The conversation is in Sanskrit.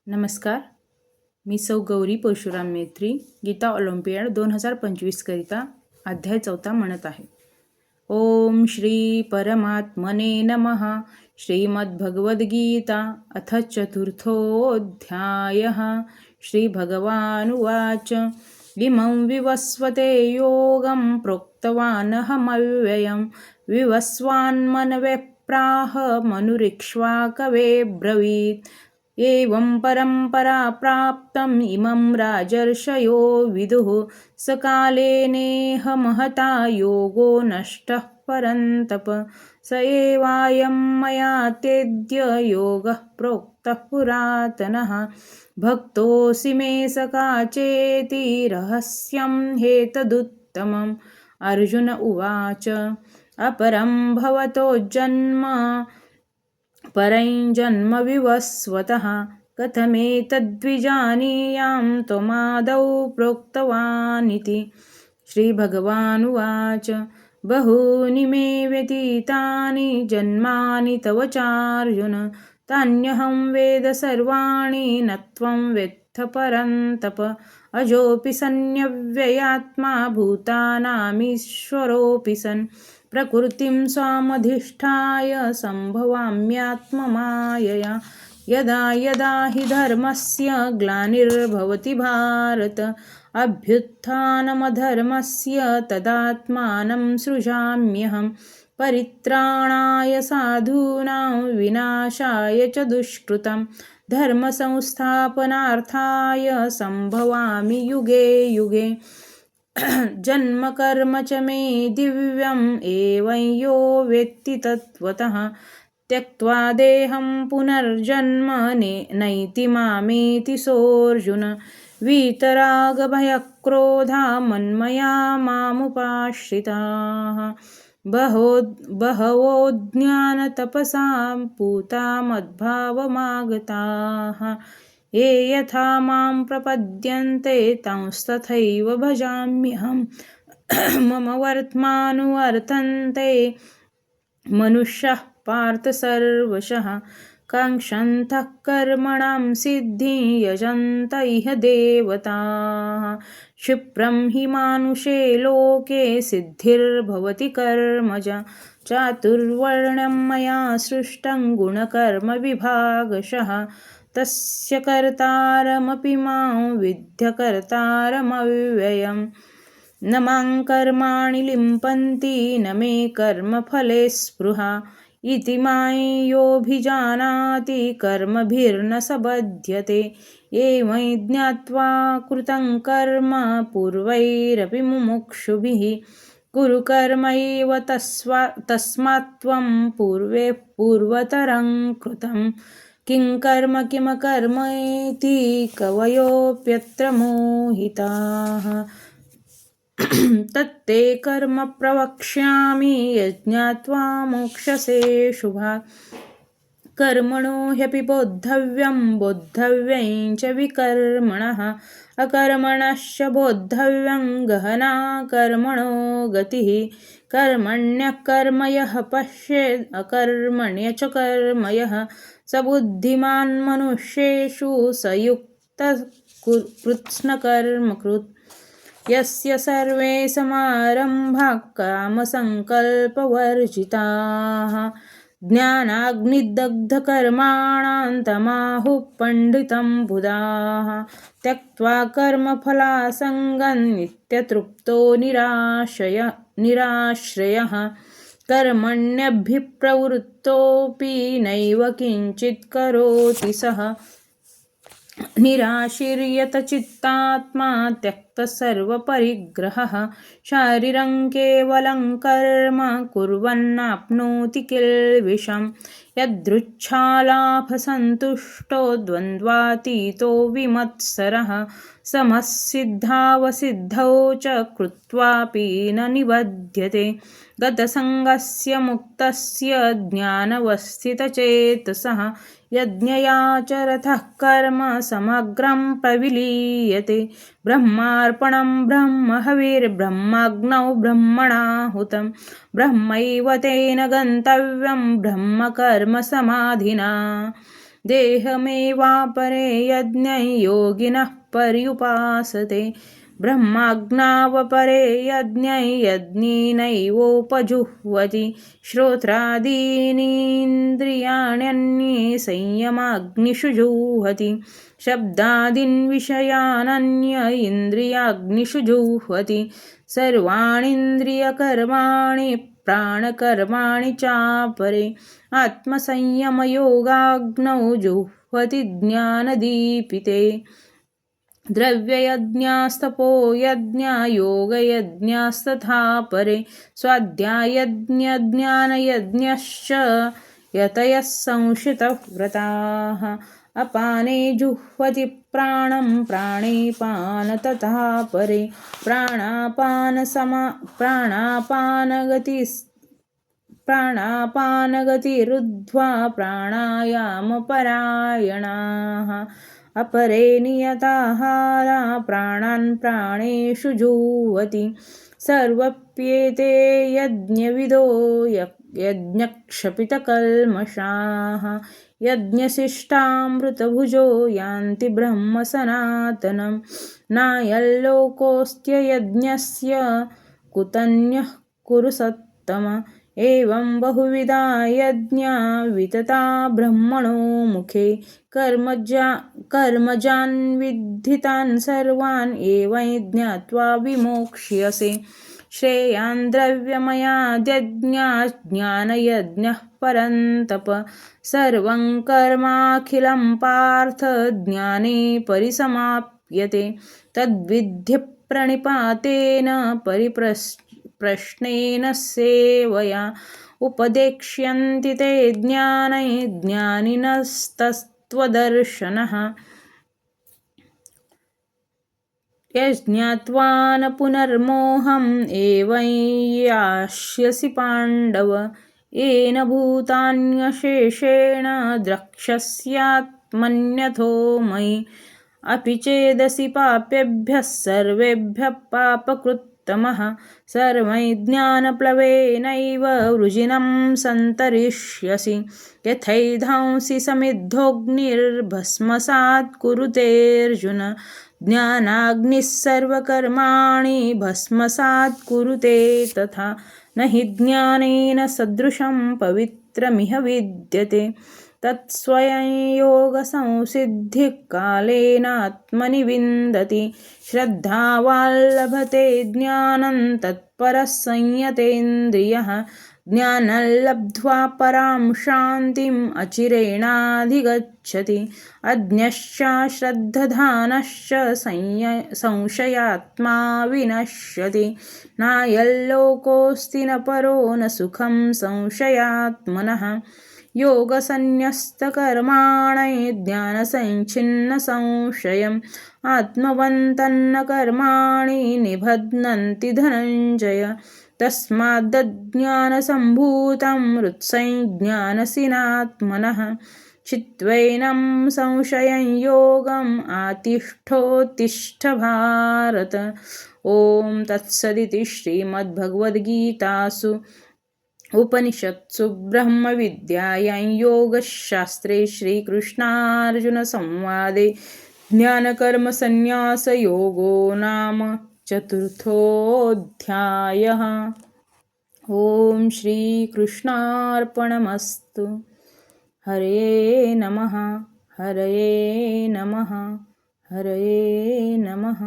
नमस्कार. मी सौ गौरी परशुराम मेत्री गीता ऑलिम्पियाड 2025 करिता अध्याय 4 म्हणत आहे. ओम श्री परमात्मने नमः. श्रीमद्भगवद्गीता अथ चतुर्थोऽध्यायः. श्रीभगवानुवाच इमं विवस्वते योगं प्रोक्तवानहमव्ययं विवस्वान्मनवे प्राह मनुरिक्ष्वाकवे ब्रवीत्. एवं परम्परा प्राप्तम् इमं राजर्षयो विदुः. सकालेनेह महता योगो नष्टः परन्तप. स एवायं मया तेद्य योगः प्रोक्तः पुरातनः. भक्तोऽसि मे सखा चेति रहस्यं हेतदुत्तमम्. अर्जुन उवाच अपरं भवतो जन्म परञ्जन्म विवस्वतः कथमेतद्विजानीयां त्वमादौ प्रोक्तवानिति. श्रीभगवानुवाच बहूनि मे व्यतीतानि जन्मानि तव चार्जुन. तान्यहं वेद सर्वाणि न त्वं वेत्थ परन्तप. अजोऽपि सन्नव्ययात्मा भूतानामीश्वरोऽपि सन् प्रकृतिं स्वामधिष्ठाय सम्भवाम्यात्ममायया. यदा यदा हि धर्मस्य ग्लानिर्भवति भारत अभ्युत्थानमधर्मस्य तदात्मानं सृजाम्यहं. परित्राणाय साधूनां विनाशाय च दुष्कृतं धर्मसंस्थापनार्थाय सम्भवामि युगे युगे. जन्म कर्म च मे दिव्यम् एवं यो वेत्ति तत्त्वतः त्यक्त्वा देहं पुनर्जन्म नैति मामेति सोऽर्जुन. वीतरागभयक्रोधा मन्मया मामुपाश्रिताः बहवो ज्ञानतपसा पूता मद्भावमागताः. ये यथा मां प्रपद्यन्ते तंस्तथैव भजाम्यहम्. मम वर्त्मानुवर्तन्ते मनुष्याः पार्थ सर्वशः. काङ्क्षन्तः कर्मणां सिद्धिं यजन्त इह देवताः. क्षिप्रं हि मानुषे लोके सिद्धिर्भवति कर्मजा. चातुर्वर्ण्यं मया सृष्टं गुणकर्मविभागशः. तस्य कर्तारमपि मां विद्य कर्तारमव्ययम्. न मां कर्माणि लिम्पन्ति न मे कर्मफले स्पृहा. इति मायोऽभिजानाति कर्मभिर्न स बध्यते. एवं ज्ञात्वा कृतं कर्म पूर्वैरपि मुमुक्षुभिः कुरु कर्मैव तस्मात् त्वं पूर्वे पूर्वतरं कृतं. किं कर्म किमकर्मेति कवयोऽप्यत्र मोहिताः. तत्ते कर्म प्रवक्ष्यामि यज्ञात्वा मोक्षसे शुभात्. कर्मणो ह्यपि बोद्धव्यं बोद्धव्यं च विकर्मणः. अकर्मणश्च बोद्धव्यं गहना कर्मणो गतिः. कर्मण्यः कर्म यः पश्येत् अकर्मण्य च कर्म यः स बुद्धिमान् मनुष्येषु स युक्तः कृत्स्नकर्मकृत्. यस्य सर्वे समारम्भाः कामसङ्कल्पवर्जिताः ज्ञानाग्निदग्धकर्माणां तमाहुः पण्डितं बुधाः. त्यक्त्वा कर्मफलासङ्गं नित्यतृप्तो निराश्रयः. कर्मण्यभिप्रवृत्तोऽपि नैव किञ्चित् करोति सः. निराशीर्यत चित्तात्मा त्यक्तः सर्वपरिग्रहः. शारीरं केवलं कर्म कुर्वन्नाप्नोति किल्बिषम्. यदृच्छालाभसन्तुष्टो द्वन्द्वातीतो विमत्सरः. समसिद्धावसिद्धौ च कृत्वापि न निबध्यते. गतसङ्गस्य मुक्तस्य ज्ञानवस्थितचेतसः. यज्ञयाचरतः कर्म समग्रं प्रविलीयते. ब्रह्मार्पणं ब्रह्महविर्ब्रह्मग्नौ ब्रह्मणाहुतं. ब्रह्मैव तेन गन्तव्यं ब्रह्मकर्म समाधिना. देहमेवापरे यज्ञै योगिनः पर्युपासते ब्रह्माज्ञावपरे यज्ञै यज्ञेनैवोपजुह्वति श्रोत्रादीनीन्द्रियाण्यन्ये संयमाग्निषु जुह्वति शब्दादीन् विषयानन्य इन्द्रियाग्निषु जुह्वति सर्वाणीन्द्रियकर्माणि प्राणकर्माणि चापरे आत्मसंयमयोगाग्नौ जुह्वति ज्ञानदीपिते द्रव्ययज्ञास्तपो यज्ञा योगयज्ञास्तथा परे स्वाध्यायज्ञज्ञानयज्ञश्च यतयः संशितव्रताः अपाने जुह्वति प्राणं प्राणे पान तथा परे प्राणापानगतिरुद्ध्वा प्राणायामपरायणाः अपरे नियताहारा प्राणान् प्राणेषु जुह्वति सर्वप्येते यज्ञविदो यज्ञक्षपितकल्मषाः यज्ञशिष्टामृतभुजो यान्ति ब्रह्मसनातनं नायल्लोकोऽस्त्ययज्ञस्य कुतन्यः कुरु सत्तम एवं बहुविधा यज्ञा वितता ब्रह्मणो मुखे कर्मजान् विद्धितान् सर्वान् एवं ज्ञात्वा विमोक्ष्यसे श्रेयान् द्रव्यमयाद्यज्ञाज्ञानयज्ञः परन्तप सर्वं कर्माखिलं पार्थ ज्ञाने परिसमाप्यते तद्विद्धि प्रणिपातेन प्रश्नेन सेवया उपदेक्ष्यन्ति ते ज्ञानै ज्ञानिनस्तत्त्वदर्शनः यज्ञात्वा न पुनर्मोहम् एवं यास्यसि पाण्डव येन भूतान्यशेषेण द्रक्ष्यस्यात्मन्यथो मयि अपि चेदसि पापेभ्यः सर्वेभ्यः पापकृत्तमः सर्वज्ञानप्लवेनैव वृजिनं सन्तरिष्यसि यथैधांसि समिद्धोऽग्निर्भस्मसात् कुरुतेऽर्जुन ज्ञानाग्निः सर्वकर्माणि भस्मसात् कुरुते तथा न हि ज्ञानेन सदृशं पवित्रमिह विद्यते तत्स्वयं योगसंसिद्धिः कालेनात्मनि विन्दति श्रद्धावान् लभते ज्ञानं तत्परः संयतेन्द्रियः ज्ञानं लब्ध्वा परां शान्तिम् अचिरेणाधिगच्छति अज्ञश्च श्रद्धधानश्च संशयात्मा विनश्यति नायल्लोकोऽस्ति न परो न सुखं संशयात्मनः योगसन्न्यस्तकर्माणि ज्ञानसञ्छिन्नसंशयम् आत्मवन्तन्न कर्माणि निबध्नन्ति धनञ्जय तस्माद्ज्ञानसम्भूतं हृत्संज्ञानसिनात्मनः चित्वैनं संशयं योगम् आतिष्ठोत्तिष्ठ भारत। ॐ तत्सदिति श्रीमद्भगवद्गीतासु उपनिषत्सु ब्रह्मविद्यायां योगशास्त्रे श्रीकृष्णार्जुनसंवादे ज्ञानकर्मसन्न्यासयोगो नाम चतुर्थोऽध्यायः। ॐ श्रीकृष्णार्पणमस्तु। हरे नमः हरे नमः हरे नमः।